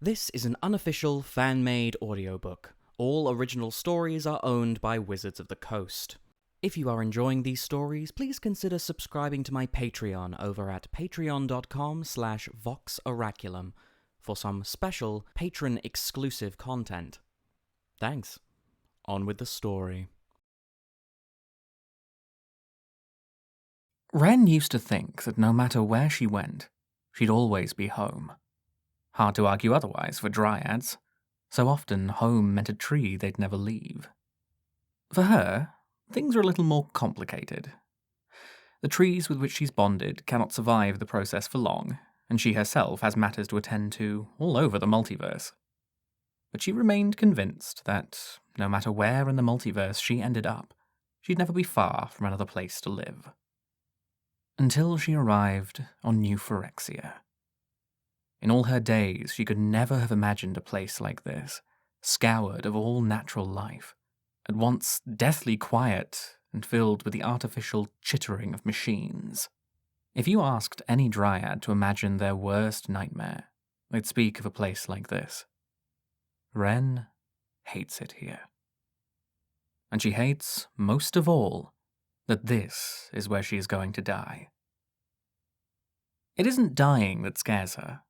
This is an unofficial, fan-made audiobook. All original stories are owned by Wizards of the Coast. If you are enjoying these stories, please consider subscribing to my Patreon over at patreon.com/voxoraculum for some special patron-exclusive content. Thanks. On with the story. Wrenn used to think that no matter where she went, she'd always be home. Hard to argue otherwise for dryads. So often, home meant a tree they'd never leave. For her, things are a little more complicated. The trees with which she's bonded cannot survive the process for long, and she herself has matters to attend to all over the multiverse. But she remained convinced that, no matter where in the multiverse she ended up, she'd never be far from another place to live. Until she arrived on New Phyrexia. In all her days, she could never have imagined a place like this, scoured of all natural life, at once deathly quiet and filled with the artificial chittering of machines. If you asked any dryad to imagine their worst nightmare, they'd speak of a place like this. Wrenn hates it here. And she hates, most of all, that this is where she is going to die. It isn't dying that scares her.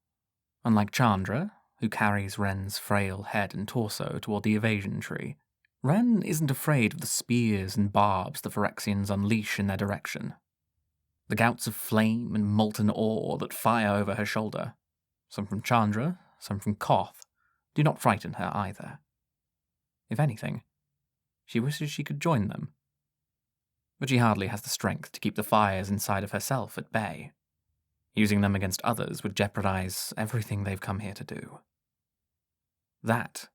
Unlike Chandra, who carries Wrenn's frail head and torso toward the evasion tree, Wrenn isn't afraid of the spears and barbs the Phyrexians unleash in their direction. The gouts of flame and molten ore that fire over her shoulder, some from Chandra, some from Koth, do not frighten her either. If anything, she wishes she could join them. But she hardly has the strength to keep the fires inside of herself at bay. Using them against others would jeopardize everything they've come here to do. That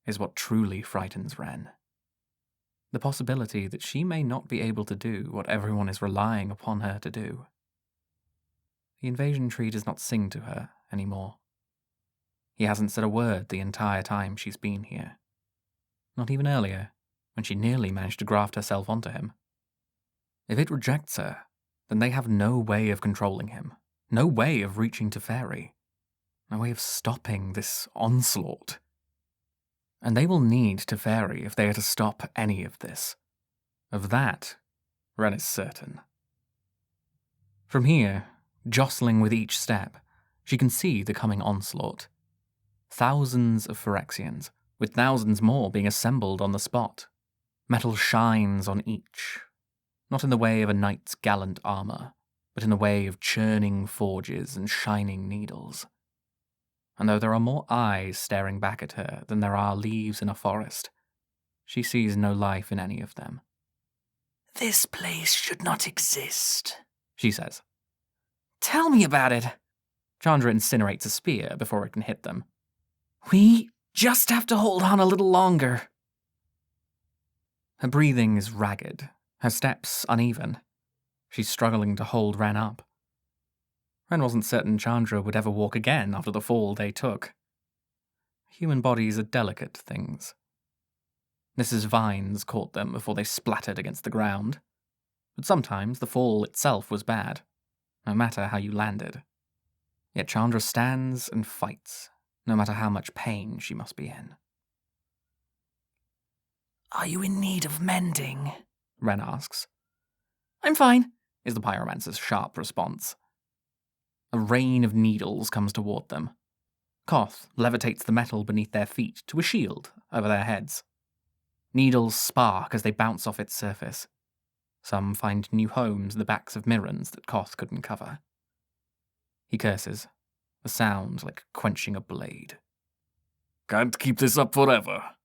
is what truly frightens Wrenn. The possibility that she may not be able to do what everyone is relying upon her to do. The invasion tree does not sing to her anymore. He hasn't said a word the entire time she's been here. Not even earlier, when she nearly managed to graft herself onto him. If it rejects her, then they have no way of controlling him. No way of reaching to Fairy. No way of stopping this onslaught. And they will need Teferi if they are to stop any of this. Of that, Wrenn is certain. From here, jostling with each step, she can see the coming onslaught. Thousands of Phyrexians, with thousands more being assembled on the spot. Metal shines on each, not in the way of a knight's gallant armor, but in the way of churning forges and shining needles. And though there are more eyes staring back at her than there are leaves in a forest, she sees no life in any of them. "This place should not exist," she says. "Tell me about it." Chandra incinerates a spear before it can hit them. "We just have to hold on a little longer." Her breathing is ragged, her steps uneven. She's struggling to hold Wrenn up. Wrenn wasn't certain Chandra would ever walk again after the fall they took. Human bodies are delicate things. Mrs. Vines caught them before they splattered against the ground. But sometimes the fall itself was bad, no matter how you landed. Yet Chandra stands and fights, no matter how much pain she must be in. "Are you in need of mending?" Wrenn asks. "I'm fine," is the pyromancer's sharp response. A rain of needles comes toward them. Koth levitates the metal beneath their feet to a shield over their heads. Needles spark as they bounce off its surface. Some find new homes in the backs of Mirrans that Koth couldn't cover. He curses, a sound like quenching a blade. "Can't keep this up forever."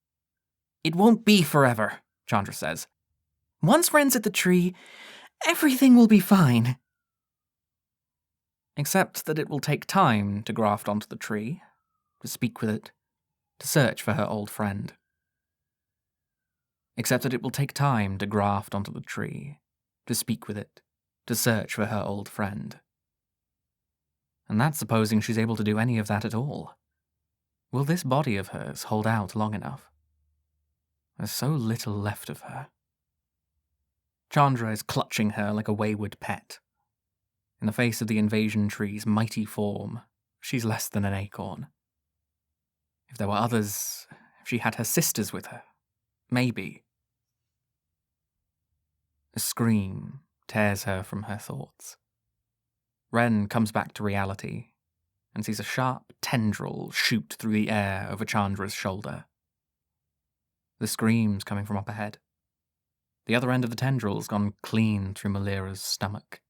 "It won't be forever," Chandra says. "Once Wrenn's at the tree, everything will be fine." Except that it will take time to graft onto the tree, to speak with it, to search for her old friend. Except that it will take time to graft onto the tree, to speak with it, to search for her old friend. And that's supposing she's able to do any of that at all. Will this body of hers hold out long enough? There's so little left of her. Chandra is clutching her like a wayward pet. In the face of the invasion tree's mighty form, she's less than an acorn. If there were others, if she had her sisters with her, maybe. A scream tears her from her thoughts. Wrenn comes back to reality and sees a sharp tendril shoot through the air over Chandra's shoulder. The scream's coming from up ahead. The other end of the tendril's gone clean through Malira's stomach.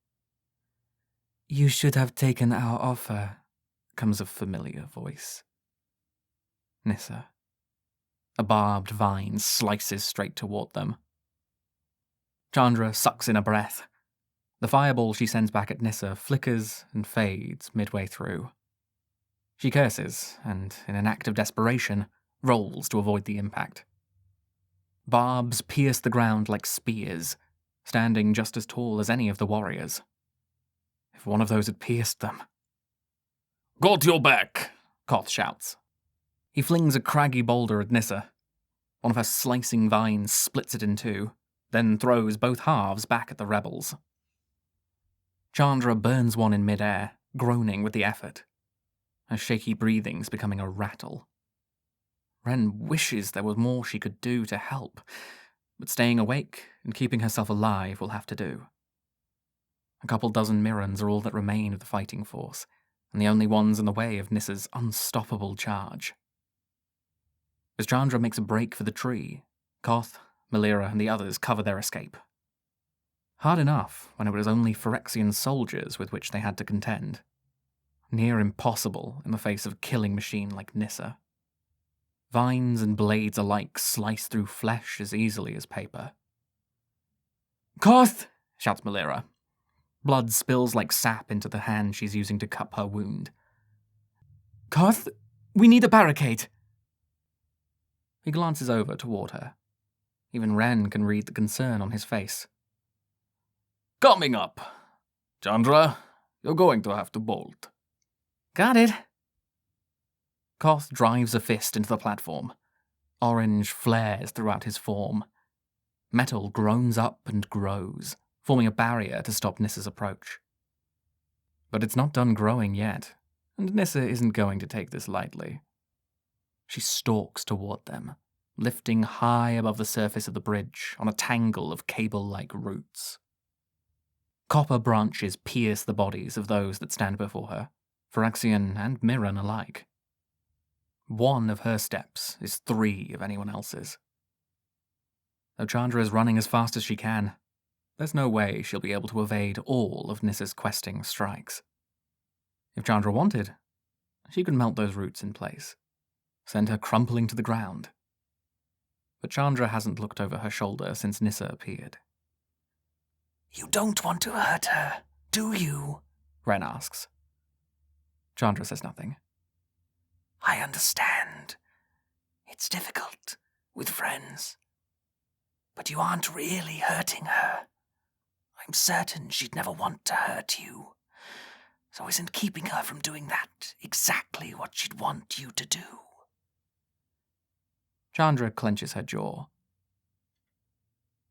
"You should have taken our offer," comes a familiar voice. Nissa. A barbed vine slices straight toward them. Chandra sucks in a breath. The fireball she sends back at Nissa flickers and fades midway through. She curses, and, in an act of desperation, rolls to avoid the impact. Barbs pierce the ground like spears, standing just as tall as any of the warriors. If one of those had pierced them... "Got your back!" Koth shouts. He flings a craggy boulder at Nissa. One of her slicing vines splits it in two, then throws both halves back at the rebels. Chandra burns one in midair, groaning with the effort. Her shaky breathing's becoming a rattle. Wrenn wishes there was more she could do to help, but staying awake and keeping herself alive will have to do. A couple dozen Mirrans are all that remain of the fighting force, and the only ones in the way of Nissa's unstoppable charge. As Chandra makes a break for the tree, Koth, Malira, and the others cover their escape. Hard enough when it was only Phyrexian soldiers with which they had to contend. Near impossible in the face of a killing machine like Nissa. Vines and blades alike slice through flesh as easily as paper. "Koth!" shouts Malira. Blood spills like sap into the hand she's using to cup her wound. "Koth, we need a barricade!" He glances over toward her. Even Wrenn can read the concern on his face. "Coming up. Chandra, you're going to have to bolt." Got it. Koth drives a fist into the platform. Orange flares throughout his form. Metal groans up and grows, forming a barrier to stop Nissa's approach. But it's not done growing yet, and Nissa isn't going to take this lightly. She stalks toward them, lifting high above the surface of the bridge on a tangle of cable-like roots. Copper branches pierce the bodies of those that stand before her, Phyrexian and Mirran alike. One of her steps is 3 of anyone else's. Though Chandra is running as fast as she can, there's no way she'll be able to evade all of Nissa's questing strikes. If Chandra wanted, she could melt those roots in place, send her crumpling to the ground. But Chandra hasn't looked over her shoulder since Nissa appeared. You don't want to hurt her, do you? Wrenn asks. Chandra says nothing. I understand. It's difficult with friends. But you aren't really hurting her. I'm certain she'd never want to hurt you. So isn't keeping her from doing that exactly what she'd want you to do? Chandra clenches her jaw.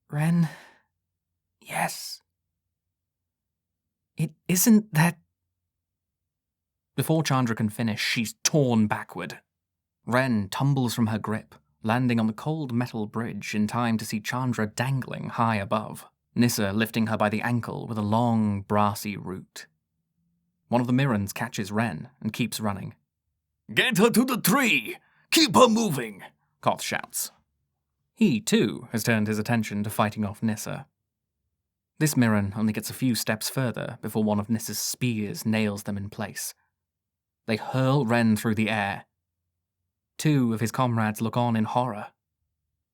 Wrenn? Yes. It isn't that... Before Chandra can finish, she's torn backward. Wrenn tumbles from her grip, landing on the cold metal bridge in time to see Chandra dangling high above, Nissa lifting her by the ankle with a long, brassy root. One of the Mirrans catches Wrenn and keeps running. "Get her to the tree! Keep her moving!" Koth shouts. He, too, has turned his attention to fighting off Nissa. This Mirran only gets a few steps further before one of Nissa's spears nails them in place. They hurl Wrenn through the air. 2 of his comrades look on in horror,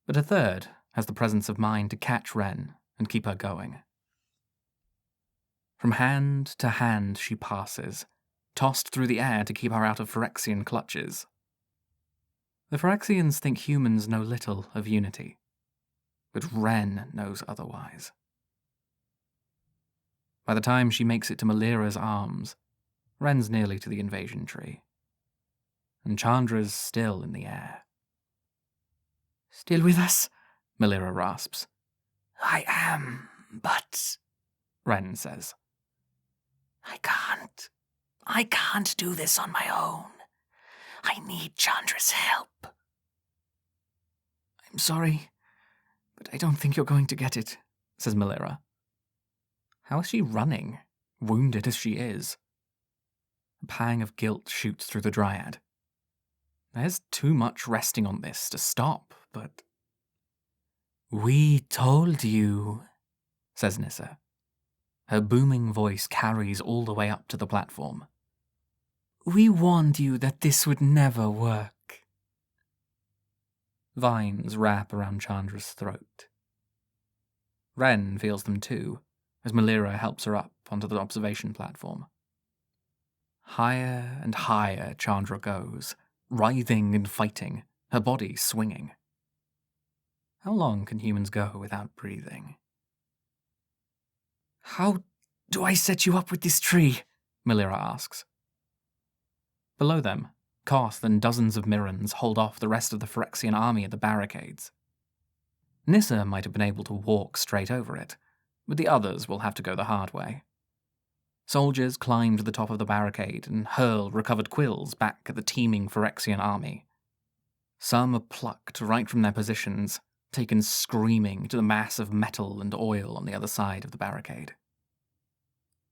but a third has the presence of mind to catch Wrenn and keep her going. From hand to hand she passes, tossed through the air to keep her out of Phyrexian clutches. The Phyrexians think humans know little of unity, but Wrenn knows otherwise. By the time she makes it to Malira's arms, Wrenn's nearly to the invasion tree, and Chandra's still in the air. Still with us? Malira rasps. I am, but... Wrenn says. I can't do this on my own. I need Chandra's help. I'm sorry, but I don't think you're going to get it, says Melira. How is she running, wounded as she is? A pang of guilt shoots through the Dryad. There's too much resting on this to stop, but... We told you, says Nissa. Her booming voice carries all the way up to the platform. We warned you that this would never work. Vines wrap around Chandra's throat. Wrenn feels them too, as Melira helps her up onto the observation platform. Higher and higher Chandra goes, writhing and fighting, her body swinging. How long can humans go without breathing? How do I set you up with this tree? Melira asks. Below them, Koth and dozens of Mirrans hold off the rest of the Phyrexian army at the barricades. Nissa might have been able to walk straight over it, but the others will have to go the hard way. Soldiers climb to the top of the barricade and hurl recovered quills back at the teeming Phyrexian army. Some are plucked right from their positions, taken screaming to the mass of metal and oil on the other side of the barricade.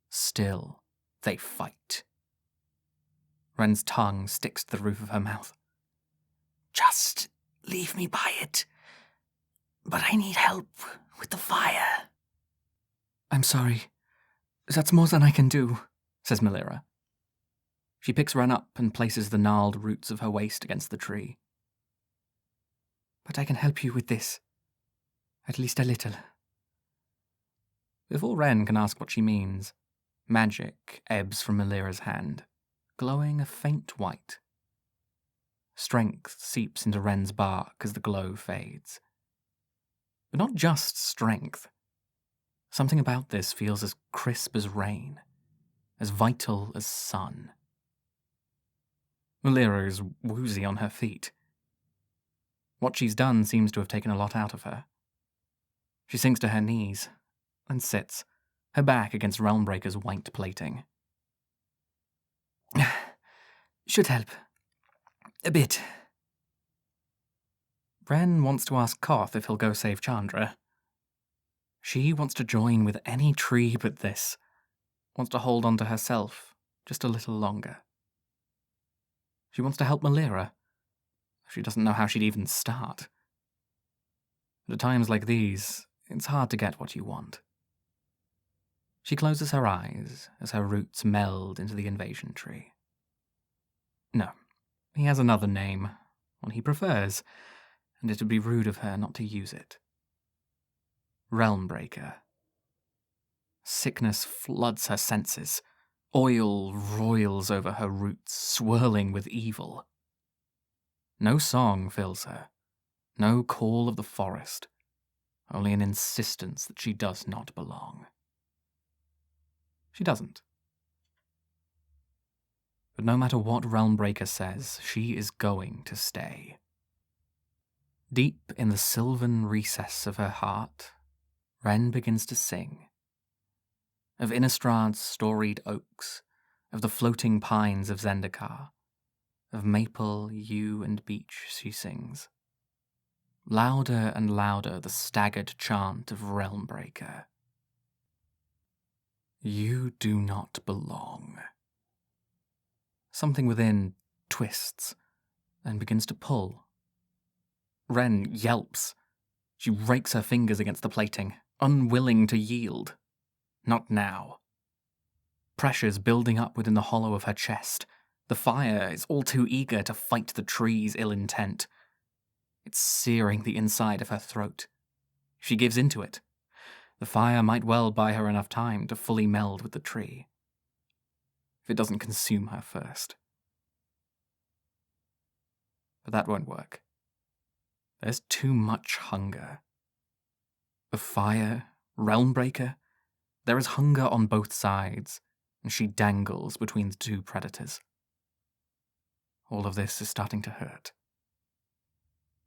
Still, they fight. Wren's tongue sticks to the roof of her mouth. Just leave me by it. But I need help with the fire. I'm sorry. That's more than I can do, says Melira. She picks Wrenn up and places the gnarled roots of her waist against the tree. But I can help you with this. At least a little. Before Wrenn can ask what she means, magic ebbs from Melira's hand, glowing a faint white. Strength seeps into Wren's bark as the glow fades. But not just strength. Something about this feels as crisp as rain, as vital as sun. Melira is woozy on her feet. What she's done seems to have taken a lot out of her. She sinks to her knees, and sits, her back against Realmbreaker's white plating. Should help. A bit. Wrenn wants to ask Koth if he'll go save Chandra. She wants to join with any tree but this, wants to hold on to herself just a little longer. She wants to help Melira. She doesn't know how she'd even start. But at times like these, it's hard to get what you want. She closes her eyes as her roots meld into the invasion tree. No, he has another name, one he prefers, and it would be rude of her not to use it. Realmbreaker. Sickness floods her senses. Oil roils over her roots, swirling with evil. No song fills her, no call of the forest, only an insistence that she does not belong. She doesn't. But no matter what Realmbreaker says, she is going to stay. Deep in the sylvan recess of her heart, Wrenn begins to sing. Of Innistrad's storied oaks, of the floating pines of Zendikar, of maple, yew, and beech she sings. Louder and louder the staggered chant of Realmbreaker. You do not belong. Something within twists and begins to pull. Wrenn yelps. She rakes her fingers against the plating, unwilling to yield. Not now. Pressure's building up within the hollow of her chest. The fire is all too eager to fight the tree's ill intent. It's searing the inside of her throat. She gives into it. The fire might well buy her enough time to fully meld with the tree. If it doesn't consume her first. But that won't work. There's too much hunger. The fire, Realmbreaker, there is hunger on both sides, and she dangles between the two predators. All of this is starting to hurt.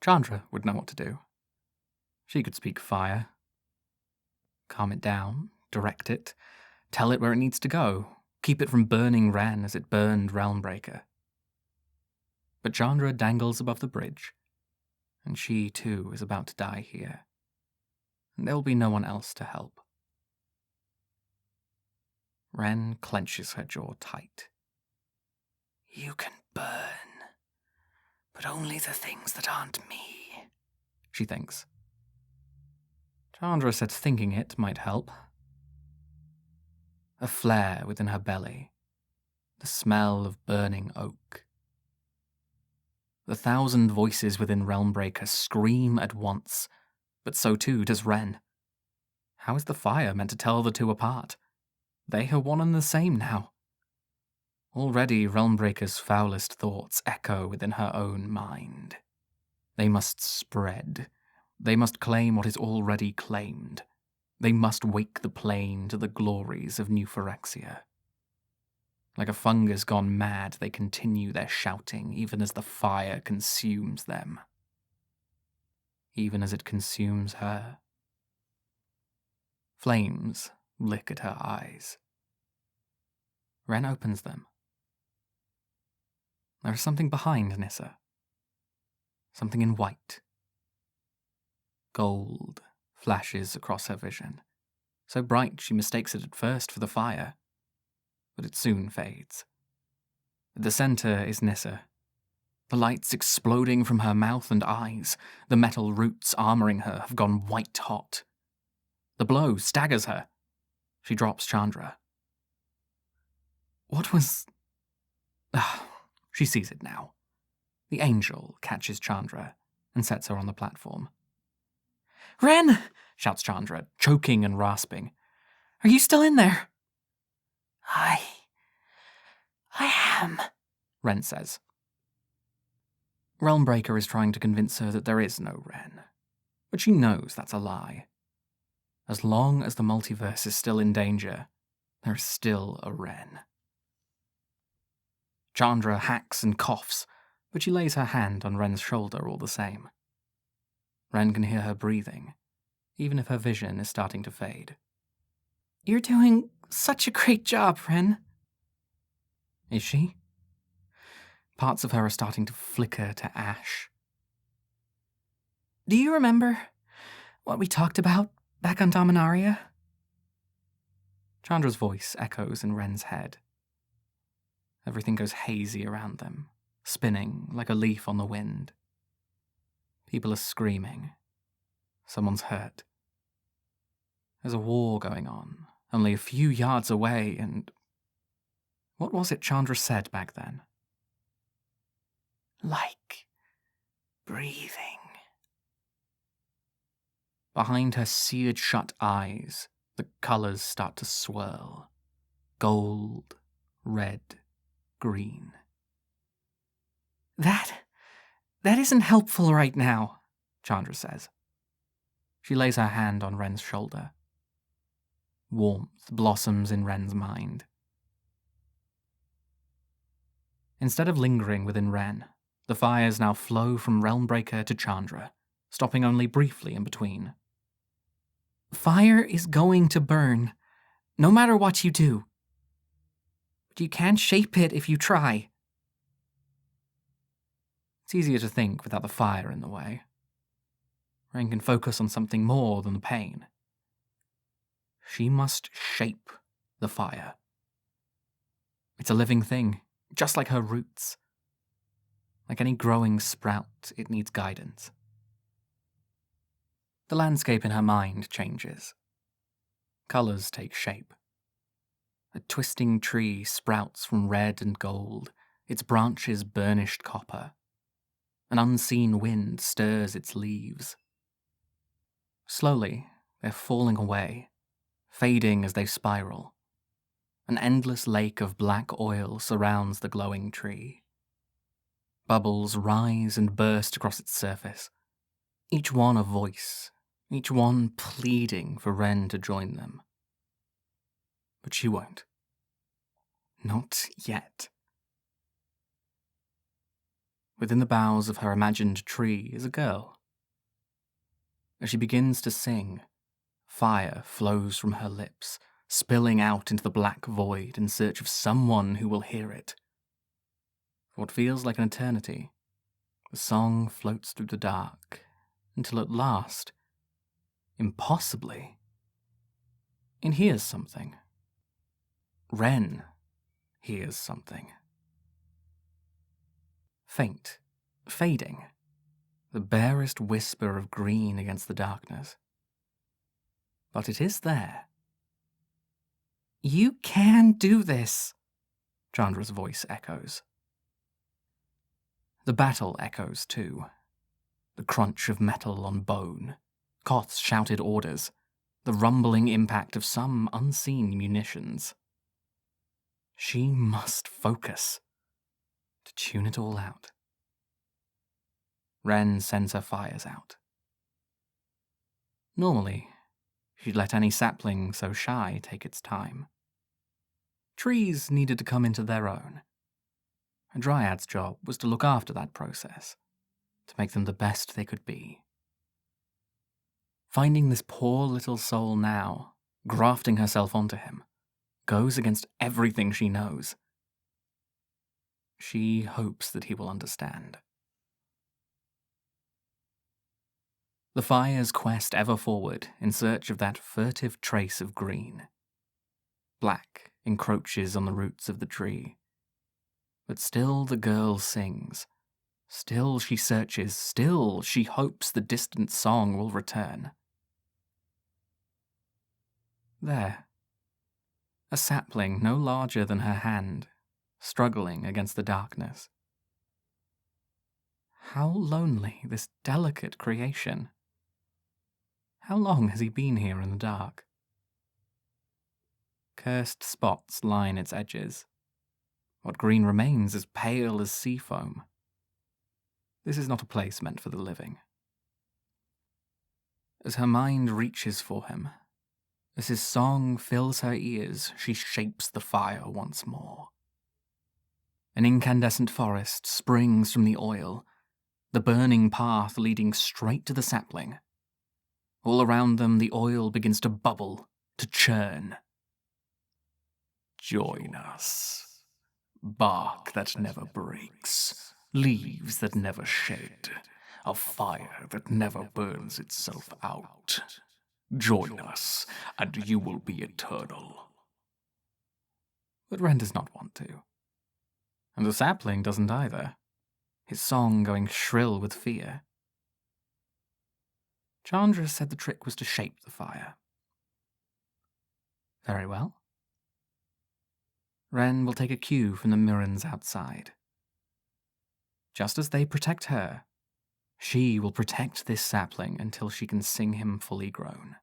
Chandra would know what to do. She could speak fire. Calm it down, direct it, tell it where it needs to go, keep it from burning Wrenn as it burned Realmbreaker. But Chandra dangles above the bridge, and she too is about to die here. And there will be no one else to help. Wrenn clenches her jaw tight. You can burn, but only the things that aren't me, she thinks. Chandra said thinking it might help. A flare within her belly, the smell of burning oak. The 1,000 voices within Realmbreaker scream at once, but so too does Wrenn. How is the fire meant to tell the two apart? They are one and the same now. Already Realmbreaker's foulest thoughts echo within her own mind. They must spread. They must claim what is already claimed. They must wake the plane to the glories of New Phyrexia. Like a fungus gone mad, they continue their shouting, even as the fire consumes them. Even as it consumes her. Flames lick at her eyes. Wrenn opens them. There is something behind Nissa. Something in white. Gold flashes across her vision, so bright she mistakes it at first for the fire, but it soon fades. At the center is Nissa, the lights exploding from her mouth and eyes. The metal roots armoring her have gone white hot. The blow staggers her. She drops Chandra. What was... She sees it now. The angel catches Chandra and sets her on the platform. "Wrenn!" shouts Chandra, choking and rasping. "Are you still in there?" I am, Wrenn says. Realmbreaker is trying to convince her that there is no Wrenn, but she knows that's a lie. As long as the multiverse is still in danger, there is still a Wrenn. Chandra hacks and coughs, but she lays her hand on Wrenn's shoulder all the same. Wrenn can hear her breathing, even if her vision is starting to fade. "You're doing such a great job, Wrenn." Is she? Parts of her are starting to flicker to ash. "Do you remember what we talked about back on Dominaria?" Chandra's voice echoes in Wrenn's head. Everything goes hazy around them, spinning like a leaf on the wind. People are screaming. Someone's hurt. There's a war going on, only a few yards away, and... What was it Chandra said back then? like breathing. Behind her seared shut eyes, the colors start to swirl. Gold, red, green. That isn't helpful right now," Chandra says. She lays her hand on Wrenn's shoulder. Warmth blossoms in Wrenn's mind. Instead of lingering within Wrenn, the fires now flow from Realmbreaker to Chandra, stopping only briefly in between. "Fire is going to burn, no matter what you do. But you can't shape it if you try." It's easier to think without the fire in the way. Wrenn can focus on something more than the pain. She must shape the fire. It's a living thing, just like her roots. Like any growing sprout, it needs guidance. The landscape in her mind changes. Colors take shape. A twisting tree sprouts from red and gold, its branches burnished copper. An unseen wind stirs its leaves. Slowly, they're falling away, fading as they spiral. An endless lake of black oil surrounds the glowing tree. Bubbles rise and burst across its surface, each one a voice, each one pleading for Wrenn to join them. But she won't. Not yet. Within the boughs of her imagined tree is a girl. As she begins to sing, fire flows from her lips, spilling out into the black void in search of someone who will hear it. For what feels like an eternity, the song floats through the dark, until at last, impossibly, it hears something. Wrenn hears something. Faint, fading, the barest whisper of green against the darkness. But it is there. You can do this, Chandra's voice echoes. The battle echoes too. The crunch of metal on bone, Koth's shouted orders, the rumbling impact of some unseen munitions. She must focus to tune it all out. Wrenn sends her fires out. Normally, she'd let any sapling so shy take its time. Trees needed to come into their own. A dryad's job was to look after that process, to make them the best they could be. Finding this poor little soul now, grafting herself onto him, goes against everything she knows. She hopes that he will understand. The fires quest ever forward in search of that furtive trace of green. Black encroaches on the roots of the tree. But still the girl sings. Still she searches. Still she hopes the distant song will return. There. A sapling no larger than her hand, struggling against the darkness. How lonely, this delicate creation. How long has he been here in the dark? Cursed spots line its edges. What green remains is pale as sea foam. This is not a place meant for the living. As her mind reaches for him, as his song fills her ears, she shapes the fire once more. An incandescent forest springs from the oil, the burning path leading straight to the sapling. All around them, the oil begins to bubble, to churn. Join us. Bark that never breaks, leaves that never shed, a fire that never burns itself out. Join us, and you will be eternal. But Wrenn does not want to. And the sapling doesn't either, his song going shrill with fear. Chandra said the trick was to shape the fire. Very well. Wrenn will take a cue from the Mirrans outside. Just as they protect her, she will protect this sapling until she can sing him fully grown.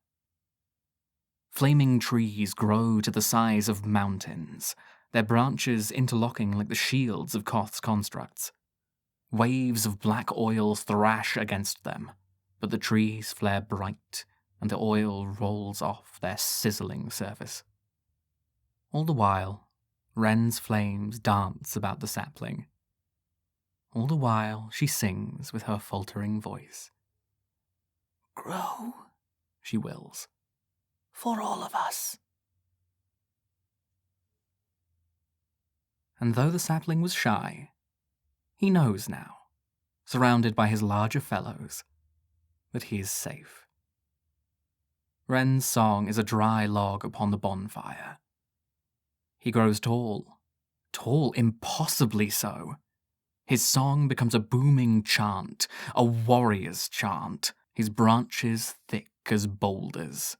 Flaming trees grow to the size of mountains, their branches interlocking like the shields of Koth's constructs. Waves of black oil thrash against them, but the trees flare bright, and the oil rolls off their sizzling surface. All the while, Wrenn's flames dance about the sapling. All the while, she sings with her faltering voice. Grow, She wills. for all of us. And though the sapling was shy, he knows now, surrounded by his larger fellows, that he is safe. Wrenn's song is a dry log upon the bonfire. He grows tall, impossibly so. His song becomes a booming chant, a warrior's chant, his branches thick as boulders.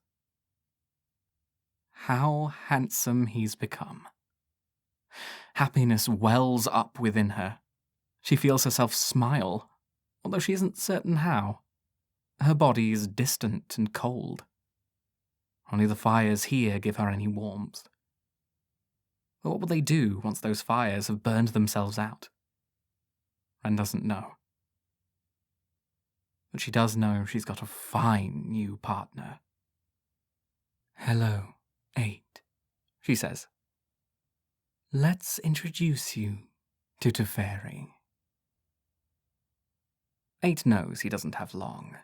How handsome he's become. Happiness wells up within her. She feels herself smile, although she isn't certain how. Her body is distant and cold. Only the fires here give her any warmth. But what will they do once those fires have burned themselves out? Wrenn doesn't know. But she does know she's got a fine new partner. "Hello, 8, she says. "Let's introduce you to Teferi." 8 knows he doesn't have long.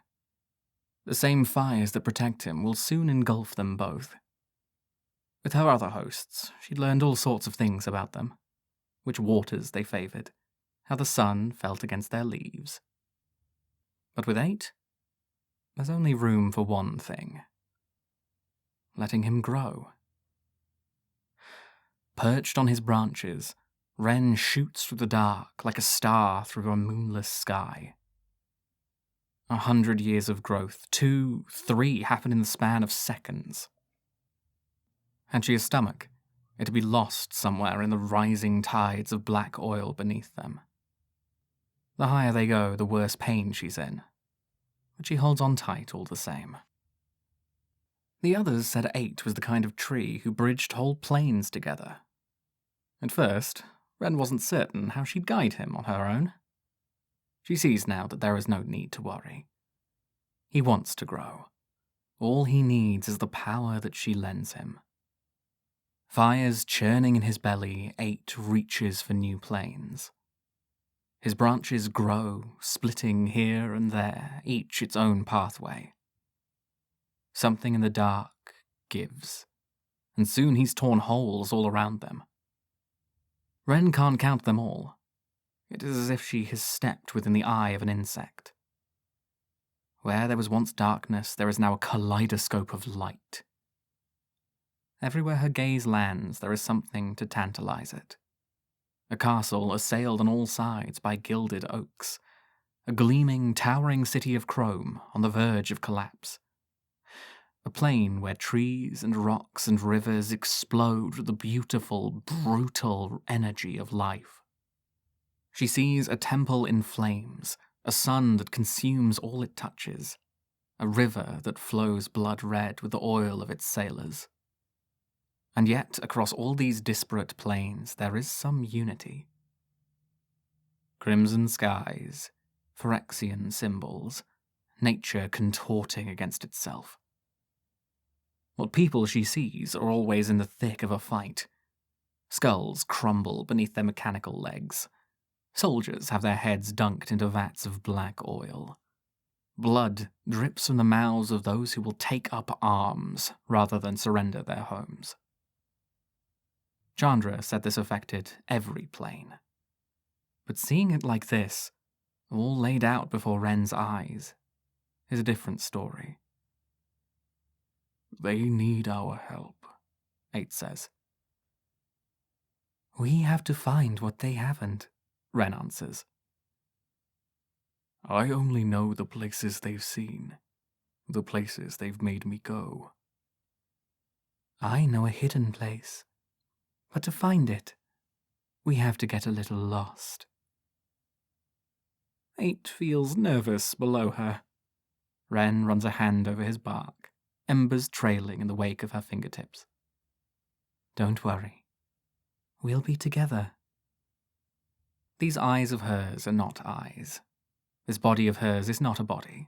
The same fires that protect him will soon engulf them both. With her other hosts, she'd learned all sorts of things about them, which waters they favoured, how the sun felt against their leaves. But with 8, there's only room for one thing: letting him grow. Perched on his branches, Wrenn shoots through the dark like a star through a moonless sky. 100 years of growth, 2, 3 happen in the span of seconds. Had she a stomach, it'd be lost somewhere in the rising tides of black oil beneath them. The higher they go, the worse pain she's in, but she holds on tight all the same. The others said 8 was the kind of tree who bridged whole plains together. At first, Wrenn wasn't certain how she'd guide him on her own. She sees now that there is no need to worry. He wants to grow. All he needs is the power that she lends him. Fires churning in his belly, 8 reaches for new plains. His branches grow, splitting here and there, each its own pathway. Something in the dark gives, and soon he's torn holes all around them. Wrenn can't count them all. It is as if she has stepped within the eye of an insect. Where there was once darkness, there is now a kaleidoscope of light. Everywhere her gaze lands, there is something to tantalize it. A castle assailed on all sides by gilded oaks. A gleaming, towering city of chrome on the verge of collapse. A plain where trees and rocks and rivers explode with the beautiful, brutal energy of life. She sees a temple in flames, a sun that consumes all it touches, a river that flows blood red with the oil of its sailors. And yet, across all these disparate plains, there is some unity. Crimson skies, Phyrexian symbols, nature contorting against itself. What people she sees are always in the thick of a fight. Skulls crumble beneath their mechanical legs. Soldiers have their heads dunked into vats of black oil. Blood drips from the mouths of those who will take up arms rather than surrender their homes. Chandra said this affected every plane. But seeing it like this, all laid out before Wrenn's eyes, is a different story. They need our help, 8 says. We have to find what they haven't, Wrenn answers. I only know the places they've seen, the places they've made me go. I know a hidden place, but to find it, we have to get a little lost. 8 feels nervous below her. Wrenn runs a hand over his bark, embers trailing in the wake of her fingertips. Don't worry. We'll be together. These eyes of hers are not eyes. This body of hers is not a body.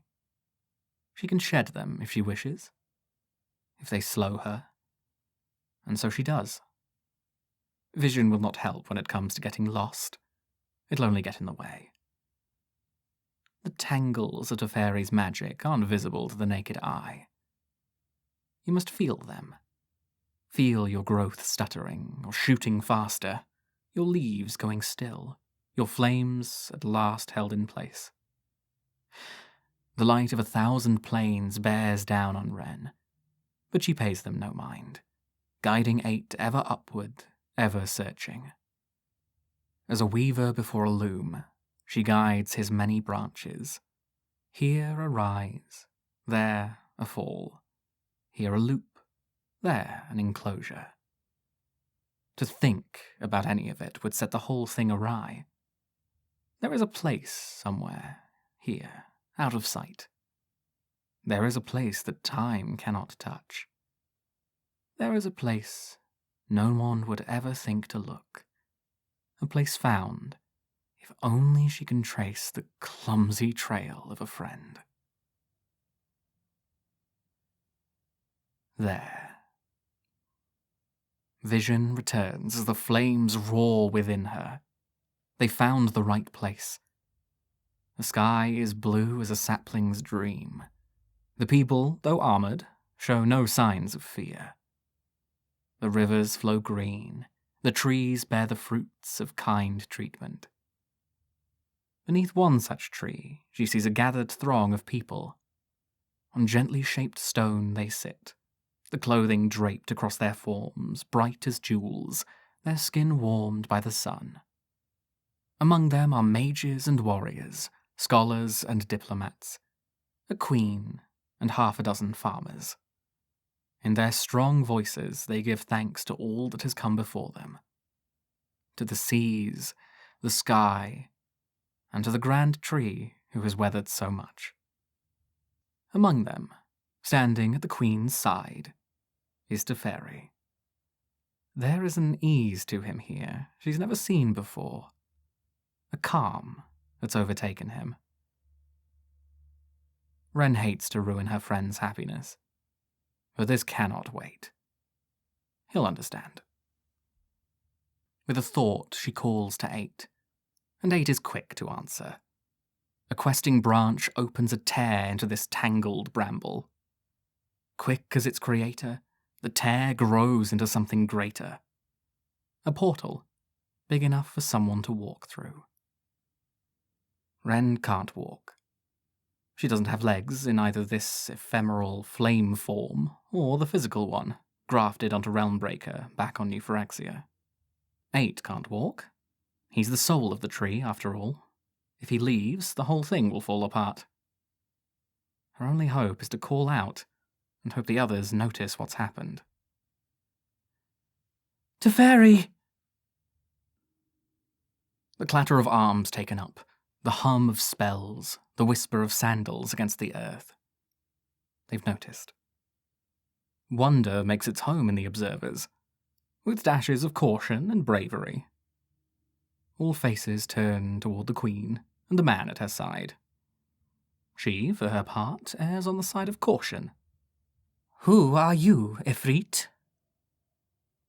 She can shed them if she wishes, if they slow her, and so she does. Vision will not help when it comes to getting lost. It'll only get in the way. The tangles of Teferi's magic aren't visible to the naked eye. You must feel them. Feel your growth stuttering, or shooting faster, your leaves going still, your flames at last held in place. The light of 1,000 planes bears down on Wrenn, but she pays them no mind, guiding 8 ever upward, ever searching. As a weaver before a loom, she guides his many branches. Here a rise, there a fall, here a loop, there an enclosure. To think about any of it would set the whole thing awry. There is a place somewhere, here, out of sight. There is a place that time cannot touch. There is a place no one would ever think to look. A place found, if only she can trace the clumsy trail of a friend. There. Vision returns as the flames roar within her. They found the right place. The sky is blue as a sapling's dream. The people, though armored, show no signs of fear. The rivers flow green. The trees bear the fruits of kind treatment. Beneath one such tree, she sees a gathered throng of people. On gently shaped stone they sit, the clothing draped across their forms, bright as jewels, their skin warmed by the sun. Among them are mages and warriors, scholars and diplomats, a queen and half a dozen farmers. In their strong voices they give thanks to all that has come before them. To the seas, the sky, and to the grand tree who has weathered so much. Among them, standing at the Queen's side, is Teferi. There is an ease to him here she's never seen before, a calm that's overtaken him. Wrenn hates to ruin her friend's happiness, but this cannot wait. He'll understand. With a thought, she calls to 8, and 8 is quick to answer. A questing branch opens a tear into this tangled bramble. Quick as its creator, the tear grows into something greater. A portal, big enough for someone to walk through. Wrenn can't walk. She doesn't have legs in either this ephemeral flame form or the physical one, grafted onto Realmbreaker back on New Phyrexia. 8 can't walk. He's the soul of the tree, after all. If he leaves, the whole thing will fall apart. Her only hope is to call out and hope the others notice what's happened. Teferi! The clatter of arms taken up, the hum of spells, the whisper of sandals against the earth. They've noticed. Wonder makes its home in the observers, with dashes of caution and bravery. All faces turn toward the Queen and the man at her side. She, for her part, errs on the side of caution. Who are you, Ifrit?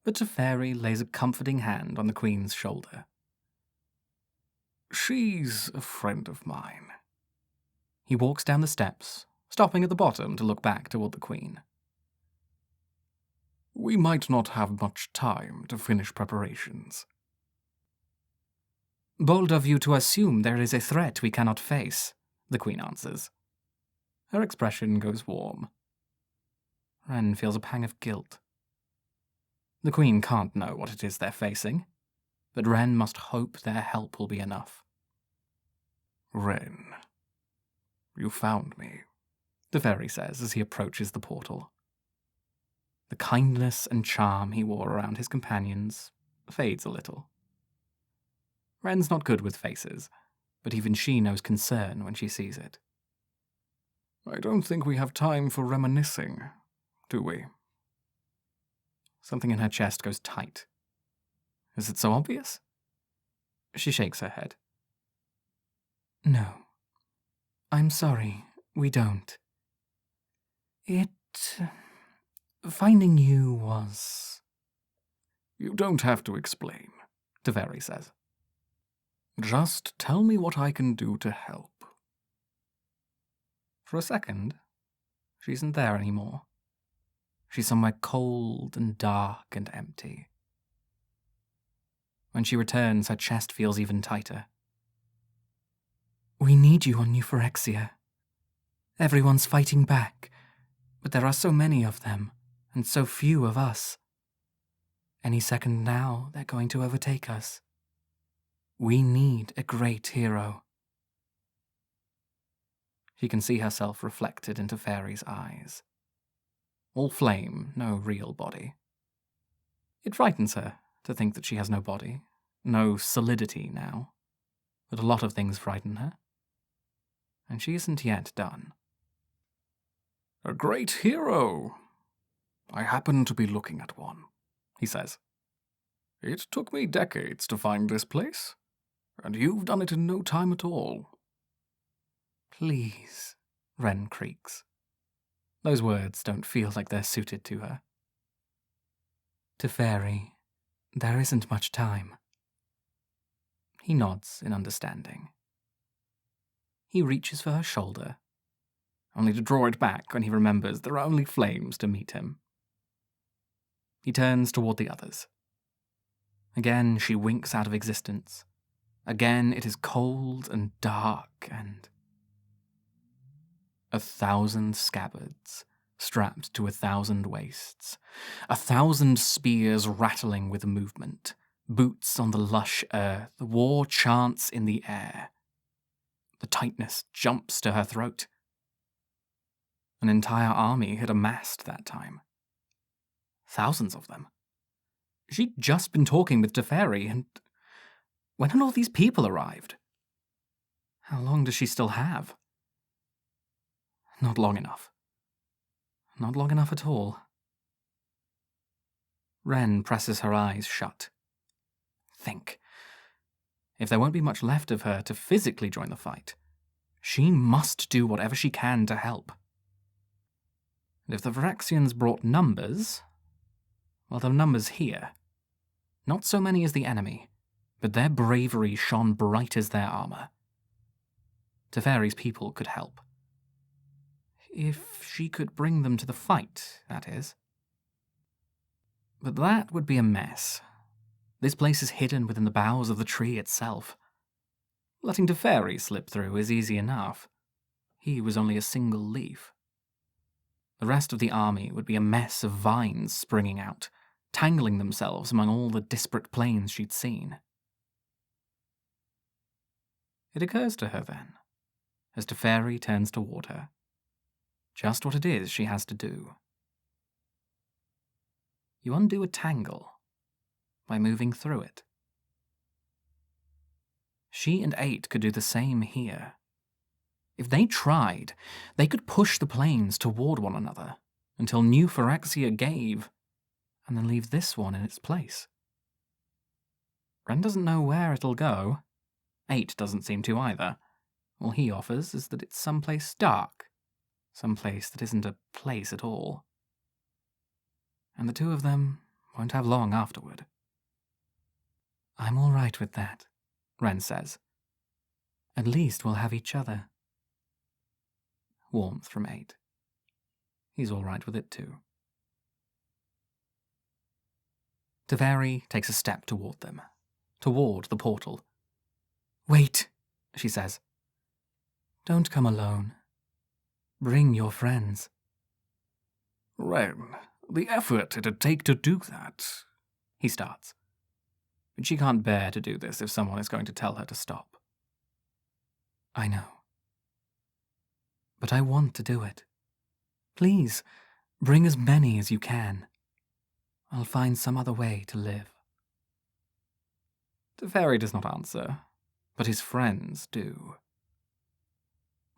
But Teferi lays a comforting hand on the Queen's shoulder. She's a friend of mine. He walks down the steps, stopping at the bottom to look back toward the Queen. We might not have much time to finish preparations. Bold of you to assume there is a threat we cannot face, the Queen answers. Her expression goes warm. Wrenn feels a pang of guilt. The Queen can't know what it is they're facing, but Wrenn must hope their help will be enough. Wrenn, you found me, Teferi says as he approaches the portal. The kindness and charm he wore around his companions fades a little. Wrenn's not good with faces, but even she knows concern when she sees it. I don't think we have time for reminiscing, do we? Something in her chest goes tight. Is it so obvious? She shakes her head. No. I'm sorry, we don't. Finding you was... You don't have to explain, Teferi says. Just tell me what I can do to help. For a second, she isn't there anymore. She's somewhere cold and dark and empty. When she returns, her chest feels even tighter. We need you on New Phyrexia. Everyone's fighting back, but there are so many of them, and so few of us. Any second now, they're going to overtake us. We need a great hero. She can see herself reflected into Teferi's eyes. All flame, no real body. It frightens her to think that she has no body, no solidity now. But a lot of things frighten her. And she isn't yet done. A great hero! I happen to be looking at one, he says. It took me decades to find this place, and you've done it in no time at all. Please, Wrenn creaks. Those words don't feel like they're suited to her. Teferi, there isn't much time. He nods in understanding. He reaches for her shoulder, only to draw it back when he remembers there are only flames to meet him. He turns toward the others. Again, she winks out of existence, Again, it is cold and dark, and 1,000 scabbards strapped to 1,000 waists, 1,000 spears rattling with movement, boots on the lush earth, war chants in the air. The tightness jumps to her throat. An entire army had amassed that time. Thousands of them. She'd just been talking with Teferi, and when had all these people arrived? How long does she still have? Not long enough. Not long enough at all. Wrenn presses her eyes shut. Think. If there won't be much left of her to physically join the fight, she must do whatever she can to help. And if the Phyrexians brought numbers, well, there are numbers here. Not so many as the enemy, but their bravery shone bright as their armor. Teferi's people could help. If she could bring them to the fight, that is. But that would be a mess. This place is hidden within the boughs of the tree itself. Letting Teferi slip through is easy enough. He was only a single leaf. The rest of the army would be a mess of vines springing out, tangling themselves among all the disparate planes she'd seen. It occurs to her then, as Teferi turns toward her, just what it is she has to do. You undo a tangle by moving through it. She and 8 could do the same here. If they tried, they could push the planes toward one another until New Phyrexia gave, and then leave this one in its place. Wrenn doesn't know where it'll go. 8 doesn't seem to either. All he offers is that it's someplace dark, someplace that isn't a place at all. And the two of them won't have long afterward. I'm all right with that, Wrenn says. At least we'll have each other. Warmth from 8. He's all right with it too. Teferi takes a step toward them, toward the portal. Wait, she says. Don't come alone. Bring your friends. Wrenn, the effort it'd take to do that. He starts. But she can't bear to do this if someone is going to tell her to stop. I know. But I want to do it. Please, bring as many as you can. I'll find some other way to live. Teferi does not answer, but his friends do.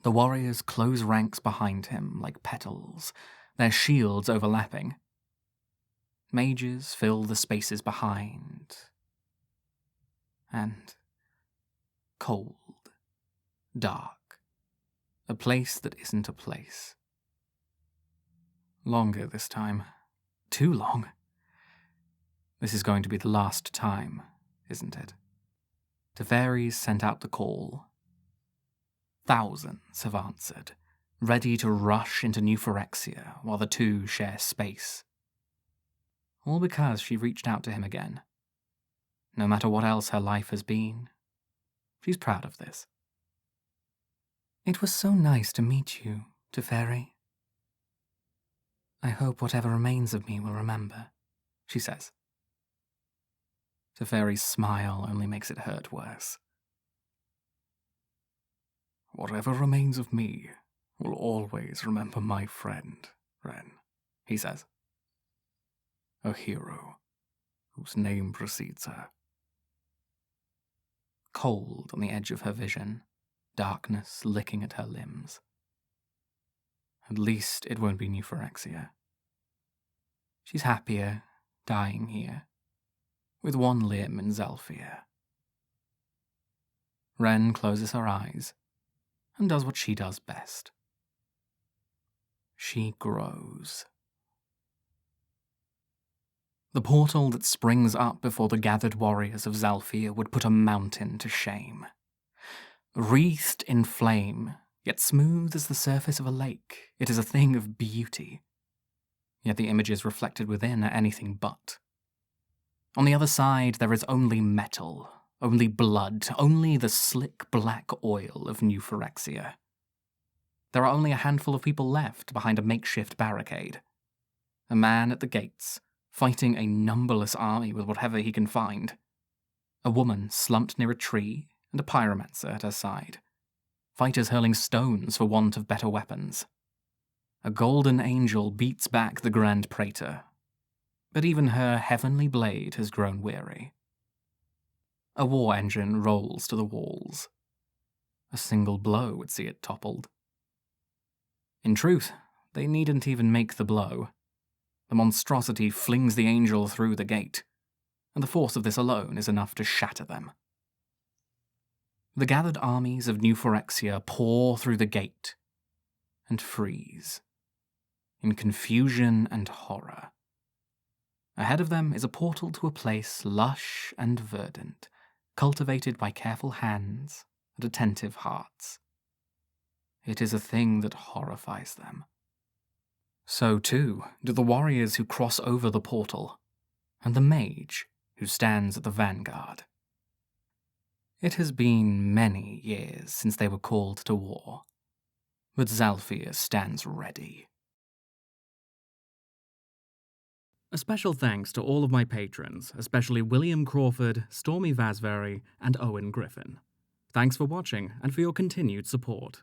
The warriors close ranks behind him like petals, their shields overlapping. Mages fill the spaces behind. And cold, dark, a place that isn't a place. Longer this time. Too long. This is going to be the last time, isn't it? Teferi's sent out the call. Thousands have answered, ready to rush into New Phyrexia while the two share space. All because she reached out to him again. No matter what else her life has been, she's proud of this. It was so nice to meet you, Teferi. I hope whatever remains of me will remember, she says. Teferi's smile only makes it hurt worse. Whatever remains of me will always remember my friend, Wrenn, he says. A hero whose name precedes her. Cold on the edge of her vision, darkness licking at her limbs. At least it won't be New Phyrexia. She's happier dying here, with one limb in Zelfir. Wrenn closes her eyes and does what she does best. She grows. The portal that springs up before the gathered warriors of Zalfir would put a mountain to shame. Wreathed in flame, yet smooth as the surface of a lake, it is a thing of beauty. Yet the images reflected within are anything but. On the other side, there is only metal, Only blood, only the slick black oil of New Phyrexia. There are only a handful of people left behind a makeshift barricade. A man at the gates, fighting a numberless army with whatever he can find. A woman slumped near a tree, and a pyromancer at her side. Fighters hurling stones for want of better weapons. A golden angel beats back the Grand Praetor, but even her heavenly blade has grown weary. A war engine rolls to the walls. A single blow would see it toppled. In truth, they needn't even make the blow. The monstrosity flings the angel through the gate, and the force of this alone is enough to shatter them. The gathered armies of New Phyrexia pour through the gate and freeze, in confusion and horror. Ahead of them is a portal to a place lush and verdant, cultivated by careful hands and attentive hearts. It is a thing that horrifies them. So too do the warriors who cross over the portal, and the mage who stands at the vanguard. It has been many years since they were called to war, but Zalfir stands ready. A special thanks to all of my patrons, especially William Crawford, Stormy Vasvary, and Owen Griffin. Thanks for watching and for your continued support.